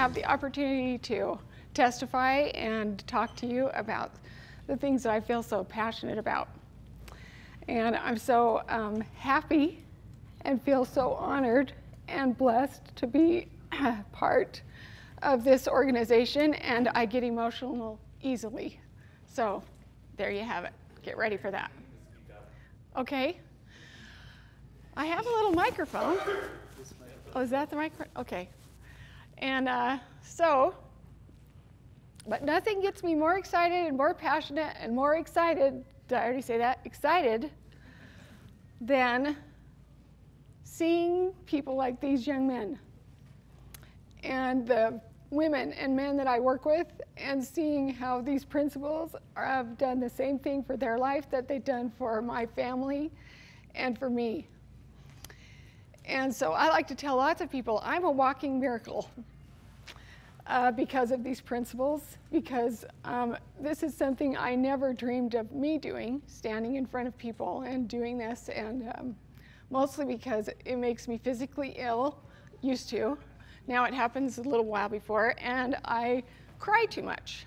have the opportunity to testify and talk to you about the things that I feel so passionate about. And I'm so happy and feel so honored and blessed to be part of this organization, and I get emotional easily. So there you have it. Get ready for that. Okay. I have a little microphone. Oh, is that the microphone? Okay. And but nothing gets me more excited and more passionate and more excited, did I already say that? Excited, than seeing people like these young men and the women and men that I work with, and seeing how these principals have done the same thing for their life that they've done for my family and for me. And so I like to tell lots of people I'm a walking miracle because of these principles, because this is something I never dreamed of me doing, standing in front of people and doing this, and mostly because it makes me physically ill, used to. Now it happens a little while before, and I cry too much.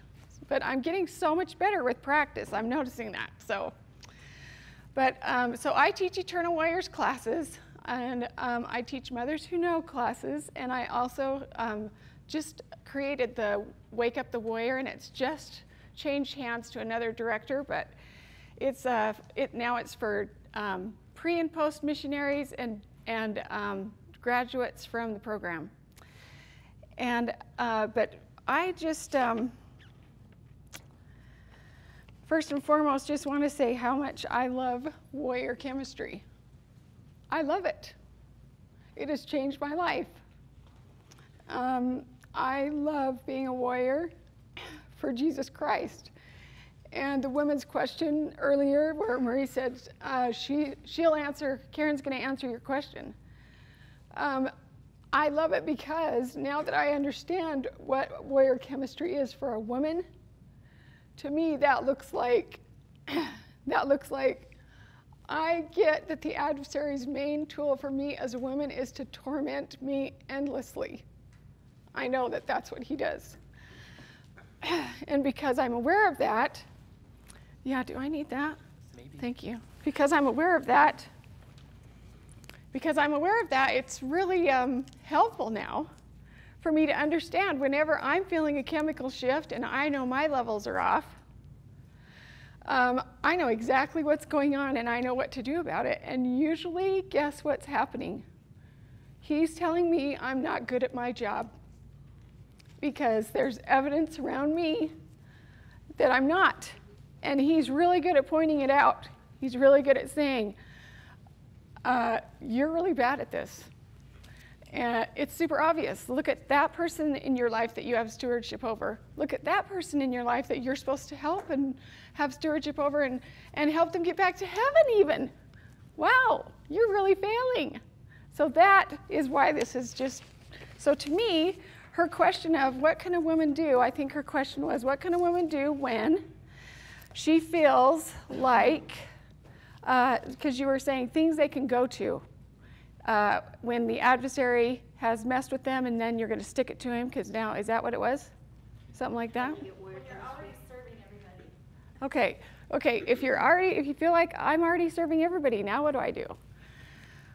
But I'm getting so much better with practice. I'm noticing that. So I teach Eternal Warriors classes, and I teach Mothers Who Know classes, and I also just created the Wake Up the Warrior, and it's just changed hands to another director, but it's now it's for pre and post missionaries and graduates from the program. And but I just first and foremost just want to say how much I love warrior chemistry. I love it. It has changed my life. I love being a warrior for Jesus Christ. And the women's question earlier, where Marie said she'll answer, Karen's going to answer your question. I love it because now that I understand what warrior chemistry is for a woman, to me that looks like I get that the adversary's main tool for me as a woman is to torment me endlessly. I know that that's what he does. And because I'm aware of that, yeah, do I need that? Maybe. Thank you. Because I'm aware of that, it's really helpful now for me to understand whenever I'm feeling a chemical shift and I know my levels are off, I know exactly what's going on and I know what to do about it. And usually, guess what's happening? He's telling me I'm not good at my job because there's evidence around me that I'm not. And he's really good at pointing it out. He's really good at saying, you're really bad at this. And it's super obvious. Look at that person in your life that you have stewardship over. Look at that person in your life that you're supposed to help and have stewardship over and help them get back to heaven even. Wow, you're really failing. So that is why this is just, so to me, her question of what can a woman do, I think her question was, what can a woman do when she feels like, because you were saying things they can go to when the adversary has messed with them and then you're going to stick it to him, because now, is that what it was? Something like that? When you're already serving everybody. Okay, if you feel like I'm already serving everybody, now what do I do?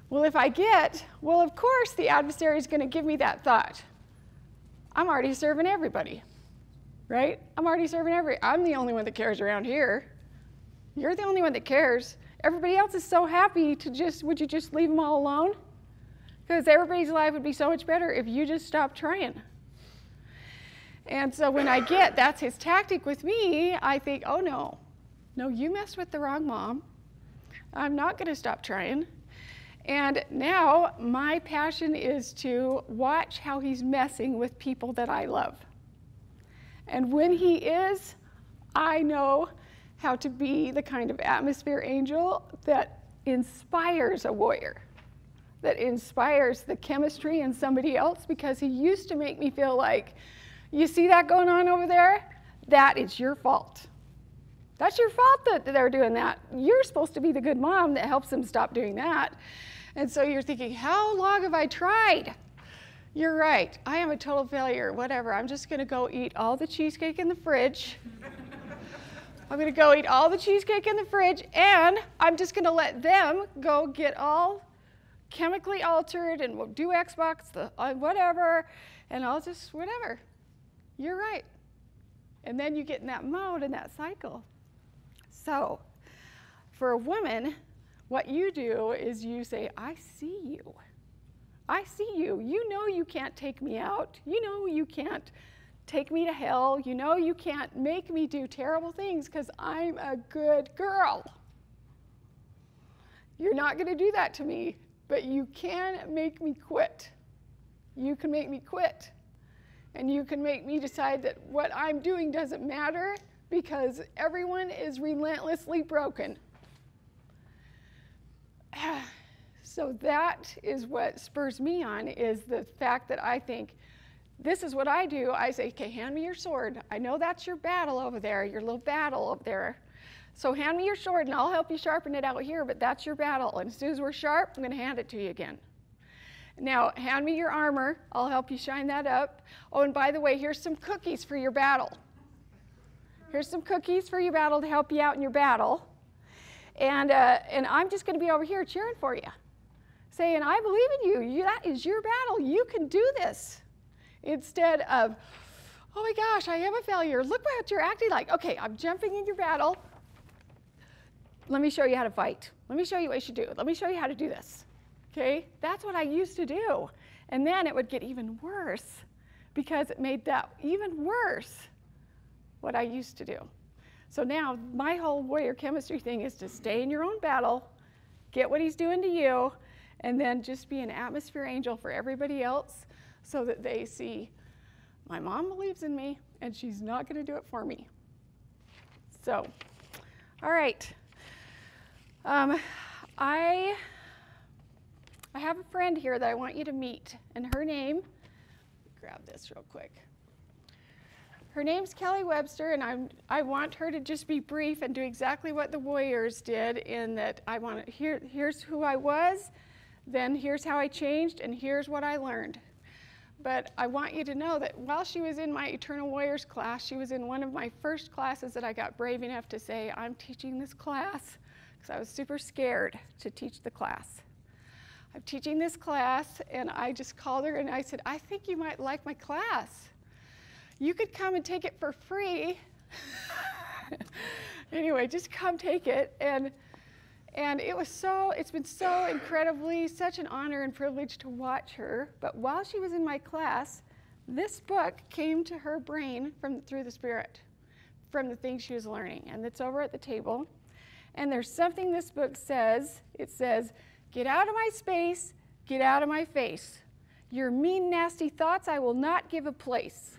Well, of course the adversary is going to give me that thought. I'm already serving everybody, right? I'm the only one that cares around here. You're the only one that cares. Everybody else is so happy to would you just leave them all alone? Because everybody's life would be so much better if you just stopped trying. And so when I get that's his tactic with me, I think, oh no, you messed with the wrong mom. I'm not going to stop trying. And now my passion is to watch how he's messing with people that I love. And when he is, I know how to be the kind of atmosphere angel that inspires a warrior, that inspires the chemistry in somebody else, because he used to make me feel like, you see that going on over there? That is your fault. That's your fault that they're doing that. You're supposed to be the good mom that helps them stop doing that. And so you're thinking, how long have I tried? You're right. I am a total failure. Whatever. I'm just going to go eat all the cheesecake in the fridge. I'm going to go eat all the cheesecake in the fridge, and I'm just going to let them go get all chemically altered and we'll do Xbox, whatever, and I'll just, whatever. You're right. And then you get in that mode and that cycle. So, for a woman, what you do is you say, I see you. I see you. You know you can't take me out. You know you can't take me to hell. You know you can't make me do terrible things because I'm a good girl. You're not going to do that to me, but you can make me quit. You can make me quit. And you can make me decide that what I'm doing doesn't matter because everyone is relentlessly broken. So that is what spurs me on, is the fact that I think, this is what I do. I say, okay, hand me your sword. I know that's your battle over there, your little battle over there. So hand me your sword and I'll help you sharpen it out here, but that's your battle. And as soon as we're sharp, I'm going to hand it to you again. Now, hand me your armor. I'll help you shine that up. Oh, and by the way, here's some cookies for your battle. Here's some cookies for your battle to help you out in your battle. And I'm just going to be over here cheering for you, saying, I believe in you. That is your battle. You can do this. Instead of, oh my gosh, I am a failure. Look what you're acting like. Okay, I'm jumping in your battle. Let me show you how to fight. Let me show you what you should do. Let me show you how to do this. Okay, that's what I used to do. And then it would get even worse because it made that even worse, what I used to do. So now my whole warrior chemistry thing is to stay in your own battle, get what he's doing to you, and then just be an atmosphere angel for everybody else so that they see, my mom believes in me and she's not going to do it for me. So, all right. I have a friend here that I want you to meet, and her name, grab this real quick. Her name's Kelly Webster, and I want her to just be brief and do exactly what the Warriors did, in that I want to, here's who I was, then here's how I changed, and here's what I learned. But I want you to know that while she was in my Eternal Warriors class, she was in one of my first classes that I got brave enough to say, I'm teaching this class, because I was super scared to teach the class. I'm teaching this class, and I just called her and I said, I think you might like my class. You could come and take it for free. Anyway, just come take it. And it's been so incredibly, such an honor and privilege to watch her. But while she was in my class, this book came to her brain through the Spirit, from the things she was learning. And it's over at the table. And there's something this book says. It says, get out of my space, get out of my face. Your mean, nasty thoughts I will not give a place.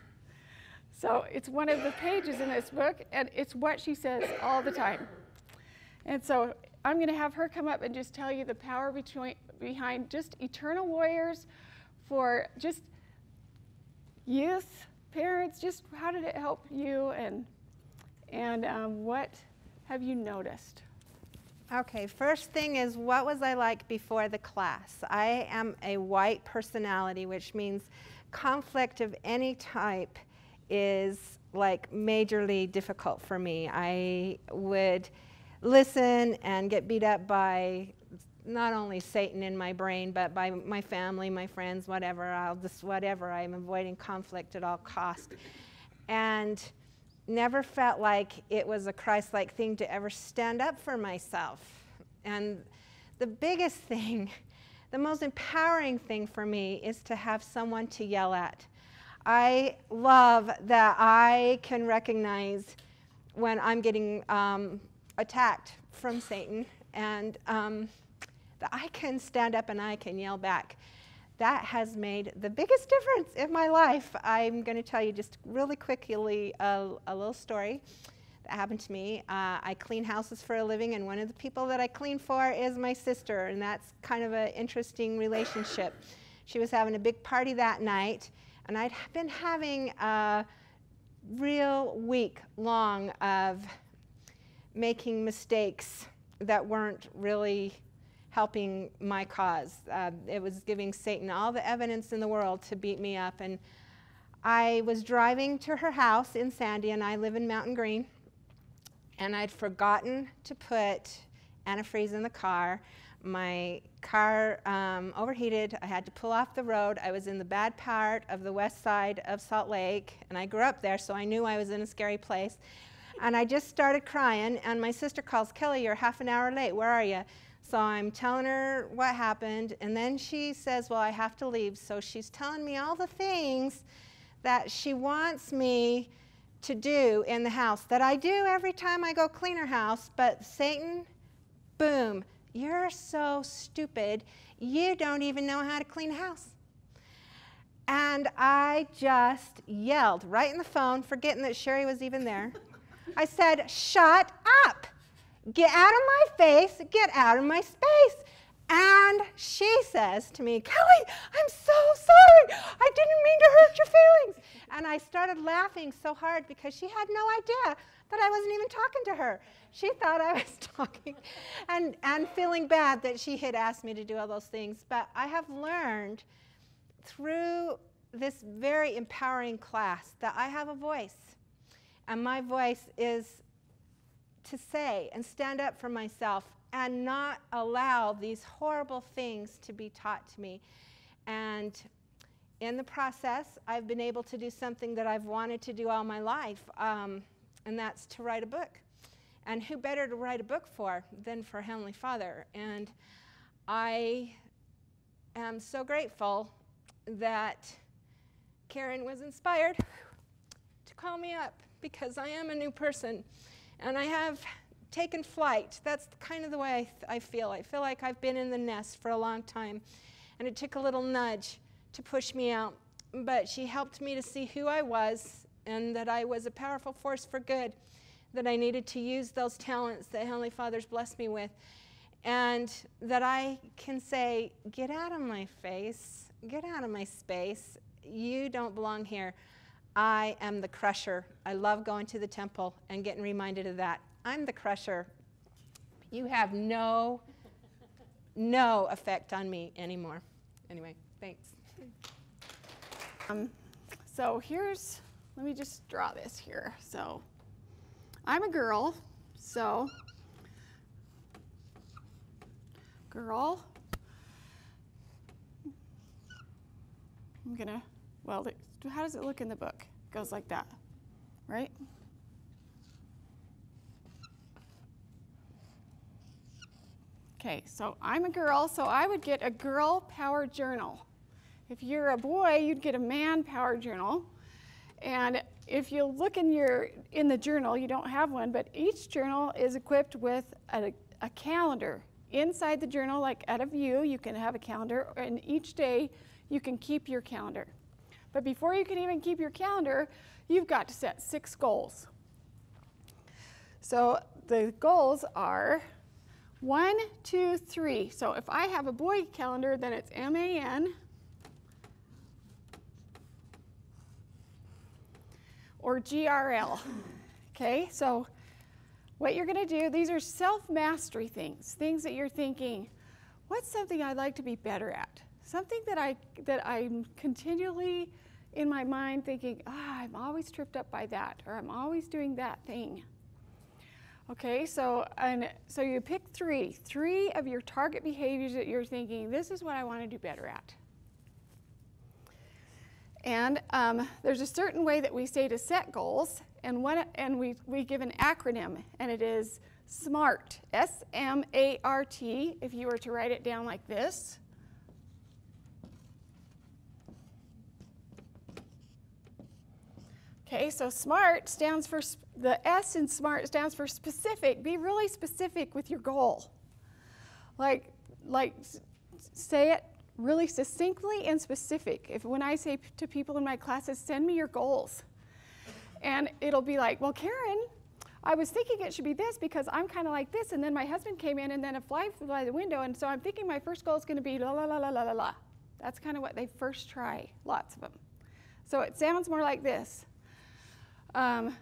So it's one of the pages in this book, and it's what she says all the time. And so I'm going to have her come up and just tell you the power behind just Eternal Warriors for just youth, parents, just how did it help you, and what have you noticed? Okay, first thing is, what was I like before the class? I am a white personality, which means conflict of any type is like majorly difficult for me. I would listen and get beat up by not only Satan in my brain, but by my family, my friends, whatever. I'm avoiding conflict at all costs. And never felt like it was a Christ-like thing to ever stand up for myself. And the biggest thing, the most empowering thing for me is to have someone to yell at. I love that I can recognize when I'm getting attacked from Satan, and that I can stand up and I can yell back. That has made the biggest difference in my life. I'm going to tell you just really quickly a little story that happened to me. I clean houses for a living, and one of the people that I clean for is my sister, and that's kind of an interesting relationship. She was having a big party that night, and I'd been having a real week long of making mistakes that weren't really helping my cause. It was giving Satan all the evidence in the world to beat me up. And I was driving to her house in Sandy, and I live in Mountain Green, and I'd forgotten to put antifreeze in the car. My car overheated. I had to pull off the road. I was in the bad part of the west side of Salt Lake, and I grew up there, so I knew I was in a scary place. And I just started crying, and my sister calls, Kelly, you're half an hour late. Where are you? So I'm telling her what happened, and then she says, well, I have to leave. So she's telling me all the things that she wants me to do in the house that I do every time I go clean her house. But Satan, boom, you're so stupid. You don't even know how to clean a house. And I just yelled right in the phone, forgetting that Sherry was even there. I said, shut up. Get out of my face. Get out of my space. And she says to me, Kelly, I'm so sorry. I didn't mean to hurt your feelings. And I started laughing so hard because she had no idea that I wasn't even talking to her. She thought I was talking and feeling bad that she had asked me to do all those things. But I have learned through this very empowering class that I have a voice. And my voice is to say and stand up for myself and not allow these horrible things to be taught to me. And in the process, I've been able to do something that I've wanted to do all my life, and that's to write a book. And who better to write a book for than for Heavenly Father? And I am so grateful that Karen was inspired to call me up, because I am a new person. And I have taken flight. That's kind of the way I feel. I feel like I've been in the nest for a long time. And it took a little nudge to push me out. But she helped me to see who I was, and that I was a powerful force for good, that I needed to use those talents that Heavenly Father's blessed me with, and that I can say, get out of my face, get out of my space. You don't belong here. I am the crusher. I love going to the temple and getting reminded of that. I'm the crusher. You have no effect on me anymore. Anyway, thanks. So let me just draw this here. So I'm a girl, so girl. I'm gonna, well, how does it look in the book? It goes like that, right? Okay, so I'm a girl, so I would get a girl power journal. If you're a boy, you'd get a man power journal. And if you look in the journal, you don't have one, but each journal is equipped with a calendar. Inside the journal, like at a view, you can have a calendar, and each day you can keep your calendar. But before you can even keep your calendar, you've got to set 6 goals. So the goals are 1, 2, 3. So if I have a boy calendar, then it's MAN or GRL. Okay, so what you're going to do, these are self-mastery things that you're thinking, what's something I'd like to be better at? Something that I'm continually in my mind thinking, I'm always tripped up by that, or I'm always doing that thing. Okay, so you pick 3 of your target behaviors that you're thinking, this is what I want to do better at. And there's a certain way that we say to set goals, and we give an acronym, and it is SMART, S-M-A-R-T, if you were to write it down like this. Okay, so SMART stands for, the S in SMART stands for specific. Be really specific with your goal. Like say it really succinctly and specific. When I say to people in my classes, send me your goals. And it'll be like, well, Karen, I was thinking it should be this because I'm kind of like this, and then my husband came in and then a fly flew by the window, and so I'm thinking my first goal is going to be la la la la la la la. That's kind of what they first try, lots of them. So it sounds more like this.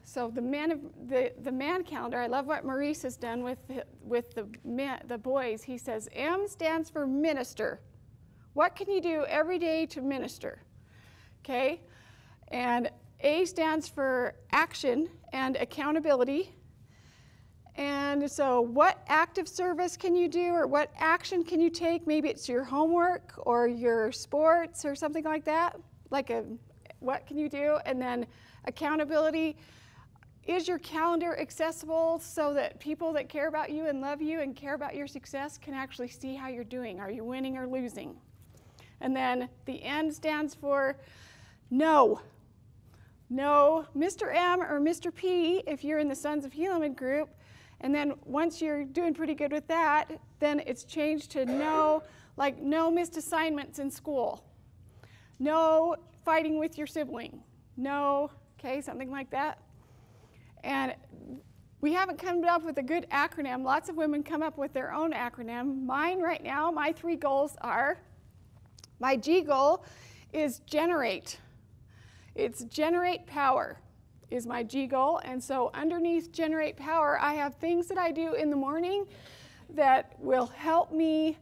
So the man calendar, I love what Maurice has done with the boys. He says, M stands for minister. What can you do every day to minister? Okay? And A stands for action and accountability. And so what active service can you do, or what action can you take? Maybe it's your homework or your sports or something like that. What can you do? And then accountability. Is your calendar accessible so that people that care about you and love you and care about your success can actually see how you're doing? Are you winning or losing? And then the N stands for no. No, Mr. M or Mr. P, if you're in the Sons of Helaman group. And then once you're doing pretty good with that, then it's changed to no, like no missed assignments in school. No fighting with your sibling. No, okay, something like that. And we haven't come up with a good acronym. Lots of women come up with their own acronym. Mine right now, my 3 goals are, my G goal is generate. It's generate power is my G goal. And so underneath generate power, I have things that I do in the morning that will help me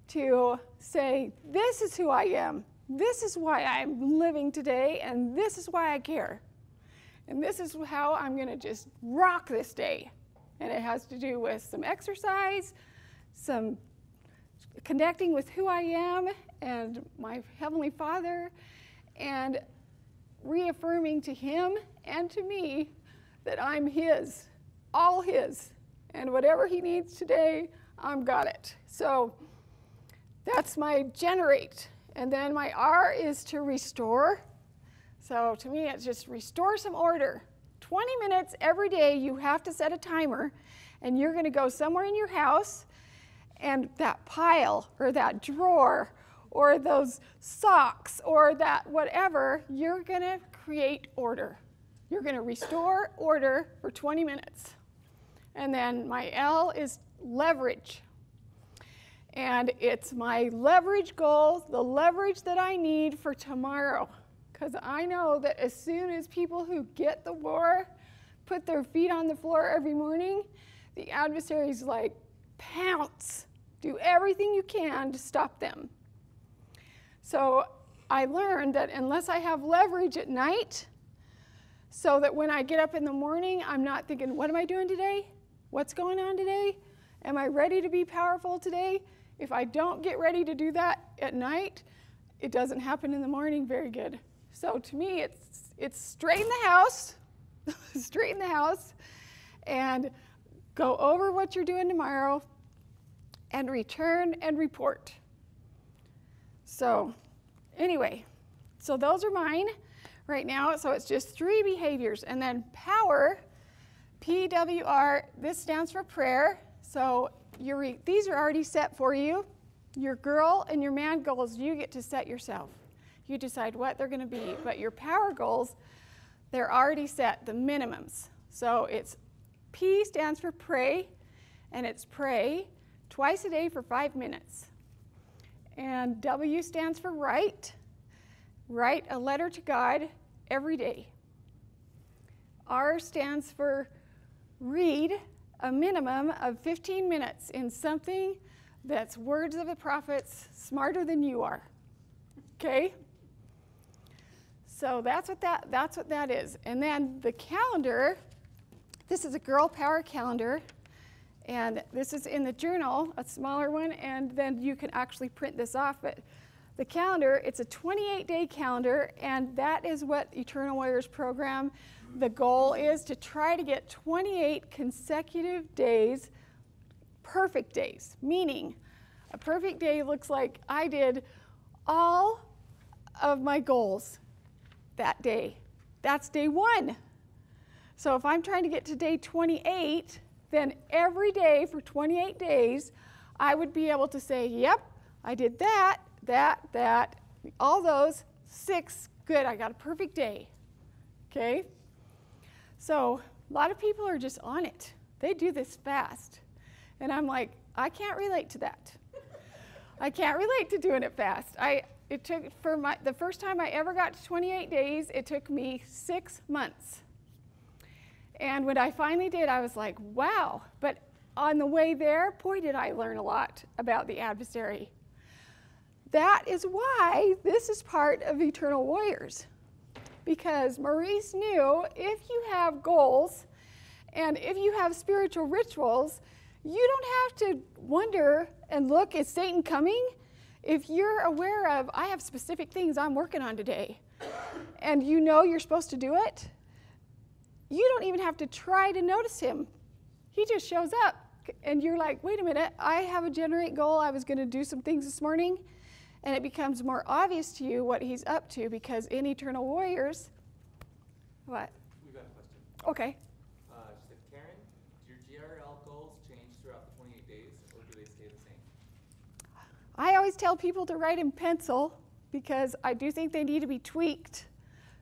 to say, this is who I am. This is why I'm living today, and this is why I care. And this is how I'm going to just rock this day. And it has to do with some exercise, some connecting with who I am and my Heavenly Father, and reaffirming to Him and to me that I'm His, all His. And whatever He needs today, I've got it. So that's my generate. And then my R is to restore. So to me, it's just restore some order. 20 minutes every day, you have to set a timer, and you're going to go somewhere in your house, and that pile or that drawer or those socks or that whatever, you're going to create order. You're going to restore order for 20 minutes. And then my L is leverage. And it's my leverage goal, the leverage that I need for tomorrow. Because I know that as soon as people who get the war put their feet on the floor every morning, the adversary's like, pounce. Do everything you can to stop them. So I learned that unless I have leverage at night, so that when I get up in the morning, I'm not thinking, what am I doing today? What's going on today? Am I ready to be powerful today? If I don't get ready to do that at night, it doesn't happen in the morning very good. So to me, it's straighten the house, straighten the house, and go over what you're doing tomorrow, and return and report. So anyway, so those are mine right now. So it's just 3 behaviors. And then power, PWR, this stands for prayer. So these are already set for you. Your girl and your man goals, you get to set yourself. You decide what they're going to be. But your power goals, they're already set, the minimums. So it's P stands for pray, and it's pray twice a day for 5 minutes. And W stands for write. Write a letter to God every day. R stands for read a minimum of 15 minutes in something that's words of the prophets smarter than you are. Okay? So that's what that is. And then the calendar, this is a girl power calendar. And this is in the journal, a smaller one, and then you can actually print this off. But the calendar, it's a 28-day calendar, and that is what Eternal Warriors program, the goal is to try to get 28 consecutive days, perfect days. Meaning, a perfect day looks like I did all of my goals that day. That's day 1. So if I'm trying to get to day 28, then every day for 28 days, I would be able to say, yep, I did that, all those, 6, good, I got a perfect day, okay? So a lot of people are just on it. They do this fast. And I'm like, I can't relate to that. I can't relate to doing it fast. It took, the first time I ever got to 28 days, it took me 6 months. And when I finally did, I was like, wow. But on the way there, boy, did I learn a lot about the adversary. That is why this is part of Eternal Warriors. Because Maurice knew if you have goals and if you have spiritual rituals, you don't have to wonder and look, is Satan coming? If you're aware of, I have specific things I'm working on today, and you know you're supposed to do it, you don't even have to try to notice him. He just shows up, and you're like, wait a minute, I have a generate goal. I was going to do some things this morning, and it becomes more obvious to you what he's up to, because in Eternal Warriors, what? We've got a question. Okay. She said, Karen, do your GRL goals change throughout the 28 days, or do they stay the same? I always tell people to write in pencil, because I do think they need to be tweaked,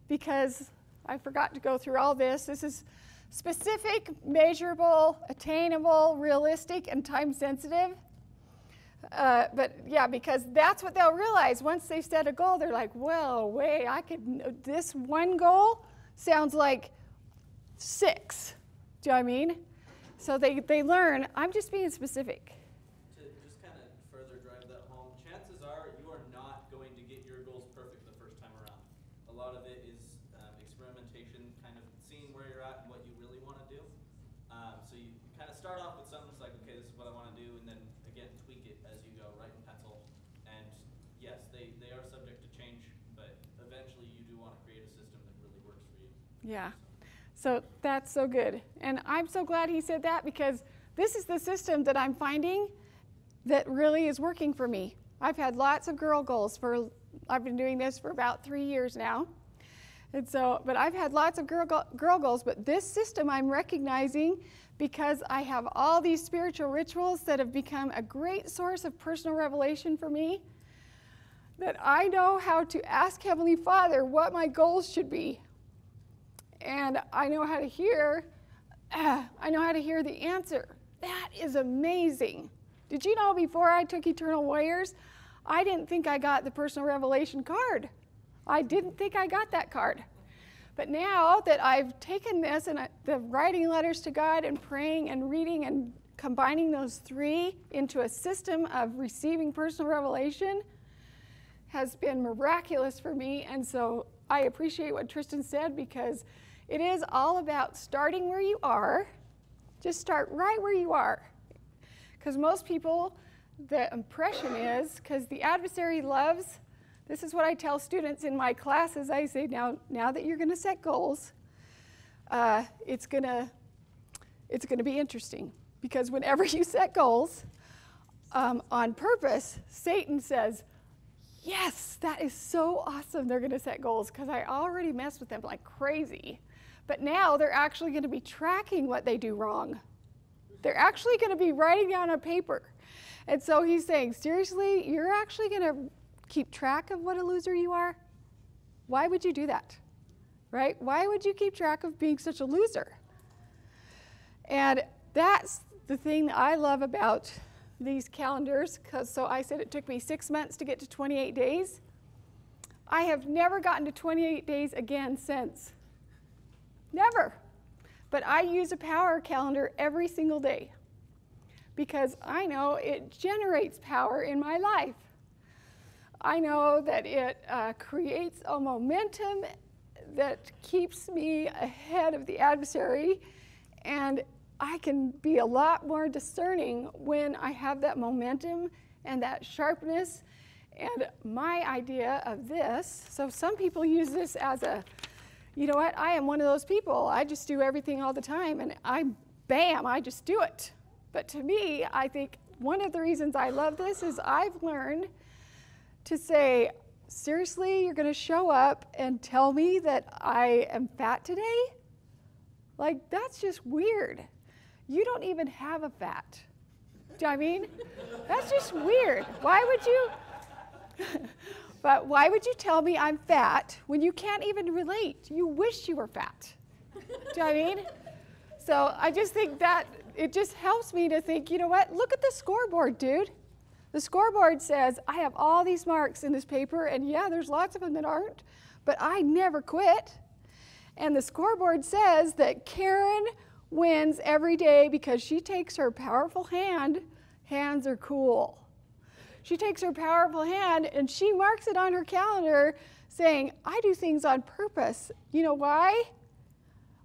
because I forgot to go through all this. This is specific, measurable, attainable, realistic, and time sensitive. But yeah, because that's what they'll realize once they set a goal. They're like, well, wait, this one goal sounds like 6. Do you know what I mean? So they learn, I'm just being specific. To just kind of further drive that home, chances are you are not going to get your goals perfect the first time around. A lot of it is experimentation, kind of seeing where you're at and what you really want to do. So you kind of start off with something that's like, okay, this is what I want to do, and then again, tweak it as you go, write in pencil. And yes, they are subject to change, but eventually you do want to create a system that really works for you. Yeah. So that's so good. And I'm so glad he said that, because this is the system that I'm finding that really is working for me. I've had lots of girl goals I've been doing this for about 3 years now. And so, but I've had lots of girl goals, but this system I'm recognizing, because I have all these spiritual rituals that have become a great source of personal revelation for me, that I know how to ask Heavenly Father what my goals should be. And I know how to hear the answer. That is amazing. Did you know before I took Eternal Warriors, I didn't think I got the personal revelation card. I didn't think I got that card. But now that I've taken this and the writing letters to God and praying and reading and combining those 3 into a system of receiving personal revelation has been miraculous for me. And so I appreciate what Tristan said, because it is all about starting where you are. Just start right where you are. Because most people, the impression is, because the adversary loves, this is what I tell students in my classes. I say, now that you're going to set goals, it's going to be interesting. Because whenever you set goals on purpose, Satan says, yes, that is so awesome. They're going to set goals, because I already messed with them like crazy. But now they're actually going to be tracking what they do wrong. They're actually going to be writing down on paper. And so he's saying, seriously, you're actually going to keep track of what a loser you are? Why would you do that? Right? Why would you keep track of being such a loser? And that's the thing that I love about these calendars. So I said it took me 6 months to get to 28 days. I have never gotten to 28 days again since. Never. But I use a power calendar every single day, because I know it generates power in my life. I know that it creates a momentum that keeps me ahead of the adversary, and I can be a lot more discerning when I have that momentum and that sharpness. And my idea of this, so some people use this as a, you know what, I am one of those people. I just do everything all the time, and I just do it. But to me, I think one of the reasons I love this is I've learned to say, seriously, you're going to show up and tell me that I am fat today? Like, that's just weird. You don't even have a fat. Do you know what I mean? That's just weird. Why would you? But why would you tell me I'm fat when you can't even relate? You wish you were fat. Do you know what I mean? So I just think that it just helps me to think, you know what? Look at the scoreboard, dude. The scoreboard says I have all these marks in this paper, and yeah, there's lots of them that aren't, but I never quit. And the scoreboard says that Karen wins every day because she takes her powerful hand. Hands are cool. She takes her powerful hand and she marks it on her calendar saying, I do things on purpose. You know why?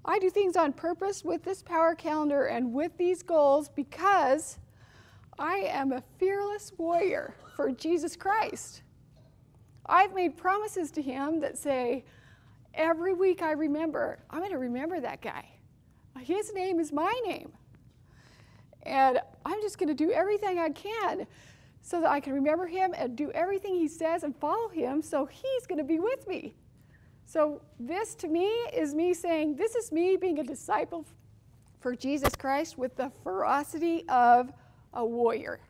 I do things on purpose with this power calendar and with these goals because I am a fearless warrior for Jesus Christ. I've made promises to him that say, every week I remember, I'm going to remember that guy. His name is my name. And I'm just going to do everything I can so that I can remember him and do everything he says and follow him, so he's going to be with me. So this to me is me saying, this is me being a disciple for Jesus Christ with the ferocity of a warrior.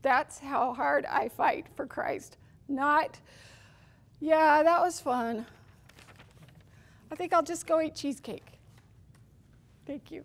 That's how hard I fight for Christ. Not, yeah, that was fun. I think I'll just go eat cheesecake. Thank you.